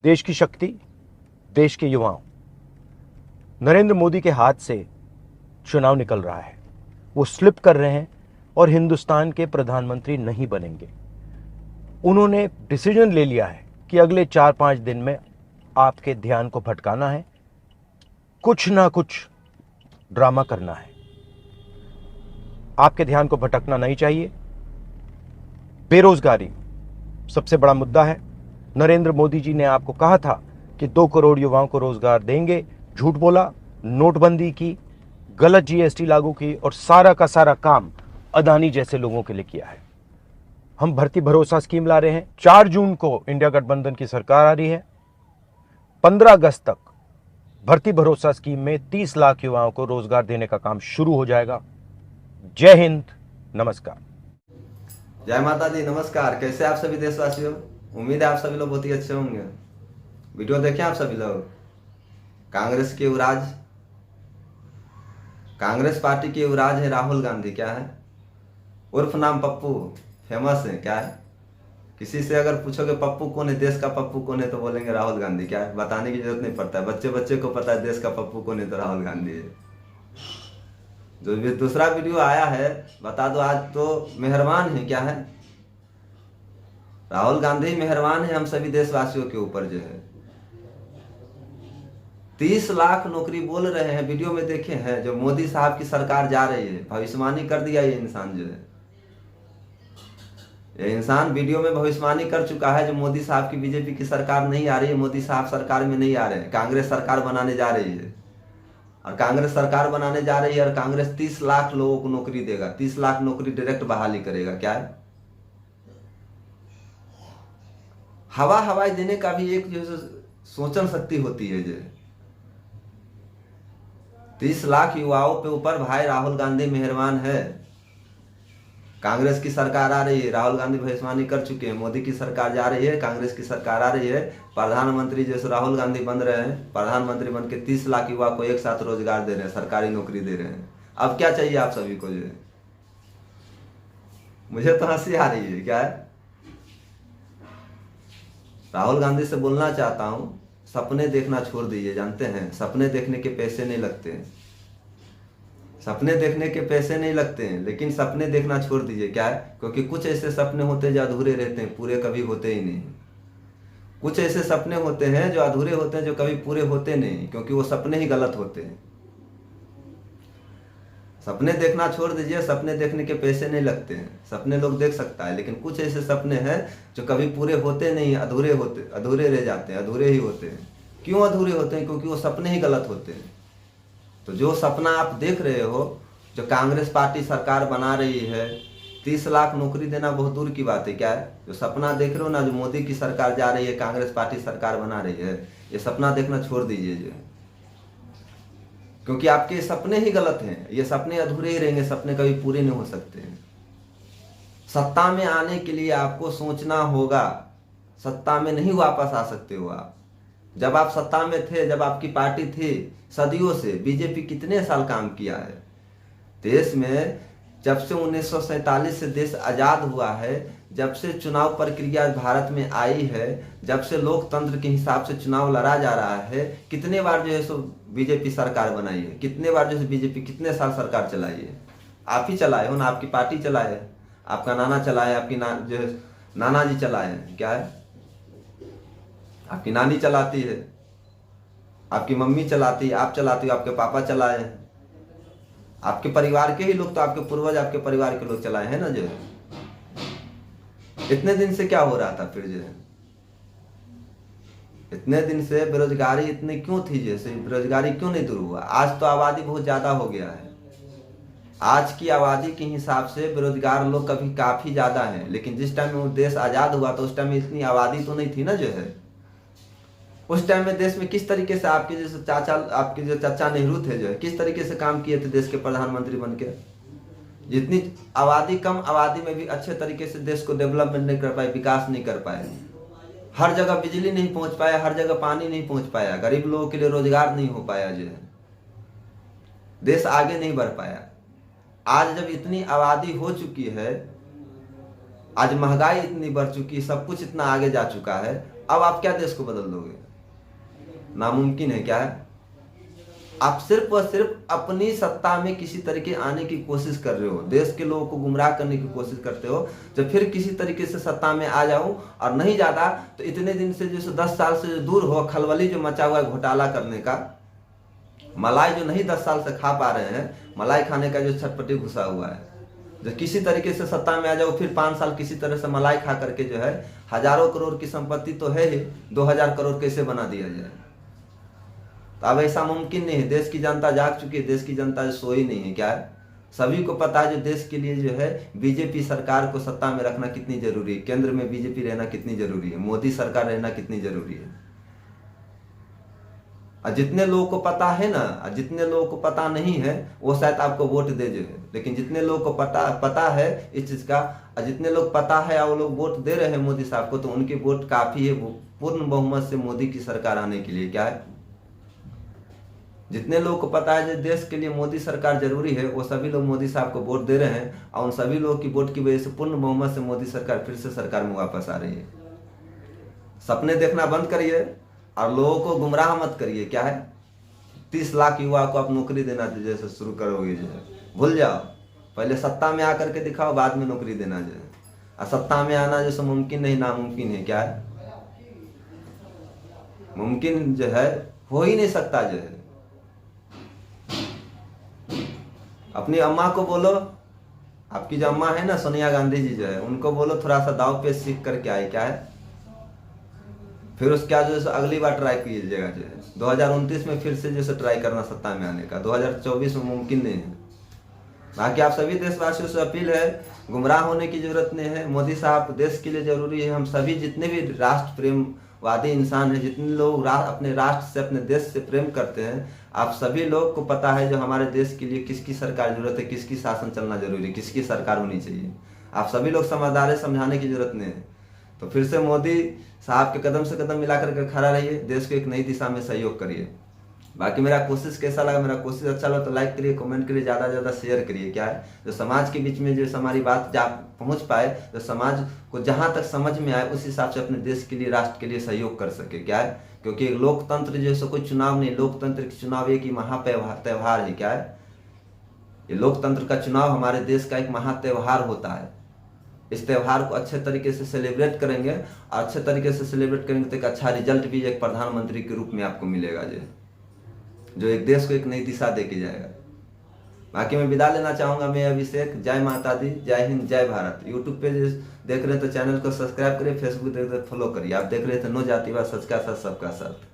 देश की शक्ति, देश के युवाओं। नरेंद्र मोदी के हाथ से चुनाव निकल रहा है। वो स्लिप कर रहे हैं और हिंदुस्तान के प्रधानमंत्री नहीं बनेंगे। उन्होंने डिसीजन ले लिया है कि अगले 4-5 दिन में आपके ध्यान को भटकाना है, कुछ ना कुछ ड्रामा करना है। आपके ध्यान को भटकना नहीं चाहिए। बेरोजगारी सबसे बड़ा मुद्दा है। नरेंद्र मोदी जी ने आपको कहा था कि 2 करोड़ युवाओं को रोजगार देंगे, झूठ बोला। नोटबंदी की, गलत जीएसटी लागू की और सारा का सारा काम अदानी जैसे लोगों के लिए किया है। हम भर्ती भरोसा स्कीम ला रहे हैं। 4 जून को इंडिया गठबंधन की सरकार आ रही है। 15 अगस्त तक भर्ती भरोसा स्कीम में 30 लाख युवाओं को रोजगार देने का काम शुरू हो जाएगा। जय हिंद, नमस्कार। जय माता दी, नमस्कार। कैसे आप सभी देशवासियों? उम्मीद है आप सभी लोग बहुत ही अच्छे होंगे। वीडियो देखें आप सभी लोग। कांग्रेस के युवराज, कांग्रेस पार्टी के युवराज है राहुल गांधी। क्या है? उर्फ नाम पप्पू, फेमस है। क्या है? किसी से अगर पूछोगे पप्पू कौन है, देश का पप्पू कौन है, तो बोलेंगे राहुल गांधी। क्या है? बताने की जरूरत नहीं पड़ता है, बच्चे बच्चे को पता है देश का पप्पू कौन है, तो राहुल गांधी है। जो भी दूसरा वीडियो आया है, बता दो, आज तो मेहरबान है। क्या है? राहुल गांधी मेहरबान है हम सभी देशवासियों के ऊपर। जो है 30 लाख नौकरी बोल रहे हैं, वीडियो में देखे हैं। जो मोदी साहब की सरकार जा रही है, भविष्यवाणी कर दिया ये इंसान। जो है ये इंसान वीडियो में भविष्यवाणी कर चुका है। जो मोदी साहब की बीजेपी की सरकार नहीं आ रही है, मोदी साहब सरकार में नहीं आ रहे हैं, कांग्रेस सरकार बनाने जा रही है। और कांग्रेस सरकार बनाने जा रही है और कांग्रेस 30 लाख लोगों को नौकरी देगा। 30 लाख नौकरी डायरेक्ट बहाली करेगा। क्या है? हवाई देने का भी एक जो सोचन शक्ति होती है। जो 30 लाख युवाओं पे ऊपर भाई राहुल गांधी मेहरबान है। कांग्रेस की सरकार आ रही है, राहुल गांधी भविष्यवाणी कर चुके हैं। मोदी की सरकार जा रही है, कांग्रेस की सरकार आ रही है। प्रधानमंत्री जैसे राहुल गांधी बन रहे हैं, प्रधानमंत्री बन के 30 लाख युवा को एक साथ रोजगार दे रहे हैं, सरकारी नौकरी दे रहे हैं। अब क्या चाहिए आप सभी को? जो मुझे तो हंसी आ रही है। क्या है? राहुल गांधी से बोलना चाहता हूं, सपने देखना छोड़ दीजिए। जानते हैं, सपने देखने के पैसे नहीं लगते हैं। सपने देखने के पैसे नहीं लगते हैं, लेकिन सपने देखना छोड़ दीजिए। क्या है? क्योंकि कुछ ऐसे सपने होते हैं जो अधूरे रहते हैं, पूरे कभी होते ही नहीं। कुछ ऐसे सपने होते हैं जो अधूरे होते हैं, जो कभी पूरे होते नहीं, क्योंकि वो सपने ही गलत होते हैं। सपने देखना छोड़ दीजिए। सपने देखने के पैसे नहीं लगते हैं। सपने लोग देख सकता है, लेकिन कुछ ऐसे सपने हैं जो कभी पूरे होते नहीं, अधूरे रह जाते हैं, अधूरे ही होते हैं। क्यों अधूरे होते हैं? क्योंकि वो सपने ही गलत होते हैं। तो जो सपना आप देख रहे हो, जो कांग्रेस पार्टी सरकार बना रही है, 30 लाख नौकरी देना बहुत दूर की बात है। क्या है? जो सपना देख रहे हो ना, जो मोदी की सरकार जा रही है, कांग्रेस पार्टी सरकार बना रही है, ये सपना देखना छोड़ दीजिए। जो क्योंकि आपके सपने ही गलत हैं, ये सपने अधूरे ही रहेंगे, सपने कभी पूरे नहीं हो सकते हैं। सत्ता में आने के लिए आपको सोचना होगा। सत्ता में नहीं वापस आ सकते हो आप। जब आप सत्ता में थे, जब आपकी पार्टी थी, सदियों से बीजेपी कितने साल काम किया है देश में। जब से 1947 से देश आजाद हुआ है, जब से चुनाव प्रक्रिया भारत में आई है, जब से लोकतंत्र के हिसाब से चुनाव लड़ा जा रहा है, कितने बार जो है सो बीजेपी सरकार बनाई है। कितने बार जो है बीजेपी कितने साल सरकार चलाई है? आप ही चलाए हो ना, आपकी पार्टी चलाए है, आपका नाना चलाए, आपकी जो है नाना जी चलाए हैं। क्या है? आपकी नानी चलाती है, आपकी मम्मी चलाती है, आप चलाती हो, आपके पापा चलाए हैं, आपके परिवार के ही लोग, तो आपके पूर्वज आपके परिवार के लोग चलाए हैं ना। जो इतने दिन से क्या हो रहा था फिर? जो है इतने दिन से बेरोजगारी इतनी क्यों थी? जैसे बेरोजगारी क्यों नहीं दूर हुआ? आज तो आबादी बहुत ज्यादा हो गया है। आज की आबादी के हिसाब से बेरोजगार लोग कभी काफी ज्यादा हैं, लेकिन जिस टाइम में वो देश आजाद हुआ तो उस टाइम में इतनी आबादी तो नहीं थी ना। जो है उस टाइम में देश में किस तरीके से आपके जो चाचा नेहरू थे, जो है किस तरीके से काम किए थे देश के प्रधानमंत्री बन के। जितनी आबादी, कम आबादी में भी अच्छे तरीके से देश को डेवलपमेंट नहीं कर पाए, विकास नहीं कर पाए। हर जगह बिजली नहीं पहुंच पाया, हर जगह पानी नहीं पहुंच पाया, गरीब लोगों के लिए रोजगार नहीं हो पाया। जो है देश आगे नहीं बढ़ पाया। आज जब इतनी आबादी हो चुकी है, आज महंगाई इतनी बढ़ चुकी है, सब कुछ इतना आगे जा चुका है, अब आप क्या देश को बदल दोगे? नामुमकिन है। क्या है? आप सिर्फ और सिर्फ अपनी सत्ता में किसी तरीके आने की कोशिश कर रहे हो, देश के लोगों को गुमराह करने की कोशिश करते हो। जब फिर किसी तरीके से सत्ता में आ जाऊं और नहीं जाता तो इतने दिन से जो 10 साल से जो दूर हो, खलबली जो मचा हुआ है घोटाला करने का, मलाई जो नहीं 10 साल से खा पा रहे हैं, मलाई खाने का जो छटपटी घुसा हुआ है, जो किसी तरीके से सत्ता में आ जाओ, फिर 5 साल किसी तरह से मलाई खा करके जो है हजारों करोड़ की संपत्ति तो है ही, 2000 करोड़ कैसे बना दिया जाए? तो अब ऐसा मुमकिन नहीं है। देश की जनता जाग चुकी है, देश की जनता जो सोई नहीं है। क्या है? सभी को पता है जो देश के लिए जो है बीजेपी सरकार को सत्ता में रखना कितनी जरूरी है, केंद्र में बीजेपी रहना कितनी जरूरी है, मोदी सरकार रहना कितनी जरूरी है। और जितने लोगों को पता है ना, और जितने लोगों को पता नहीं है वो शायद आपको वोट दे जो है, लेकिन जितने लोगों को पता है इस चीज का, और जितने लोग पता है और वो लोग वोट दे रहे हैं मोदी साहब को, तो उनके वोट काफी है पूर्ण बहुमत से मोदी की सरकार आने के लिए। क्या है? जितने लोगों को पता है जो देश के लिए मोदी सरकार जरूरी है, वो सभी लोग मोदी साहब को वोट दे रहे हैं, और उन सभी लोगों की वोट की वजह से पूर्ण बहुमत से मोदी सरकार फिर से सरकार में वापस आ रही है। सपने देखना बंद करिए और लोगों को गुमराह मत करिए। क्या है? 30 लाख युवा को आप नौकरी देना जैसे शुरू करोगे जो है, भूल जाओ। पहले सत्ता में आकर के दिखाओ, बाद में नौकरी देना जो है। और सत्ता में आना जैसे मुमकिन नहीं, नामुमकिन है। क्या है? मुमकिन जो है हो ही नहीं सकता जो है। अपनी अम्मा को बोलो, आपकी जो अम्मा है ना सोनिया गांधी जी जो है, उनको बोलो थोड़ा सा दाव पे सीख करके आए। क्या है? फिर उसके बाद जो अगली बार ट्राई कीजिएगा जो है 2029 में फिर से जैसे ट्राई करना सत्ता में आने का, 2024 में मुमकिन नहीं है। बाकी आप सभी देशवासियों से अपील है, गुमराह होने की जरूरत नहीं है। मोदी साहब देश के लिए जरूरी है। हम सभी जितने भी राष्ट्र प्रेमवादी इंसान हैं, जितने लोग अपने राष्ट्र से अपने देश से प्रेम करते हैं, आप सभी लोग को पता है जो हमारे देश के लिए किसकी सरकार जरूरत है, किसकी शासन चलना जरूरी है, किसकी सरकार होनी चाहिए। आप सभी लोग समझदार है, समझाने की जरूरत नहीं है। तो फिर से मोदी साहब के कदम से कदम मिलाकर के खड़ा रहिए, देश को एक नई दिशा में सहयोग करिए। बाकी मेरा कोशिश कैसा लगा, मेरा कोशिश अच्छा लगा तो लाइक करिए, कमेंट करिए, ज़्यादा से ज़्यादा शेयर करिए। क्या है? जो समाज के बीच में जो हमारी बात पहुंच पाए, जो समाज को जहां तक समझ में आए उस हिसाब से अपने देश के लिए, राष्ट्र के लिए सहयोग कर सके। क्या है? क्योंकि लोकतंत्र जैसे कोई चुनाव नहीं, लोकतंत्र की चुनाव एक ही महात्योहार है। क्या है? ये लोकतंत्र का चुनाव हमारे देश का एक महात्योहार होता है। इस त्यौहार को अच्छे तरीके से सेलिब्रेट करेंगे, और अच्छे तरीके से सेलिब्रेट करेंगे तो एक अच्छा रिजल्ट भी एक प्रधानमंत्री के रूप में आपको मिलेगा जो एक देश को एक नई दिशा दे के जाएगा। बाकी मैं विदा लेना चाहूँगा। मैं अभिषेक। जय माता दी, जय हिंद, जय भारत। यूट्यूब पे देख रहे हैं तो चैनल को सब्सक्राइब करिए, फेसबुक देख रहे फॉलो करिए। आप देख रहे थे नो जातिवाद, सच का सच सबका साथ।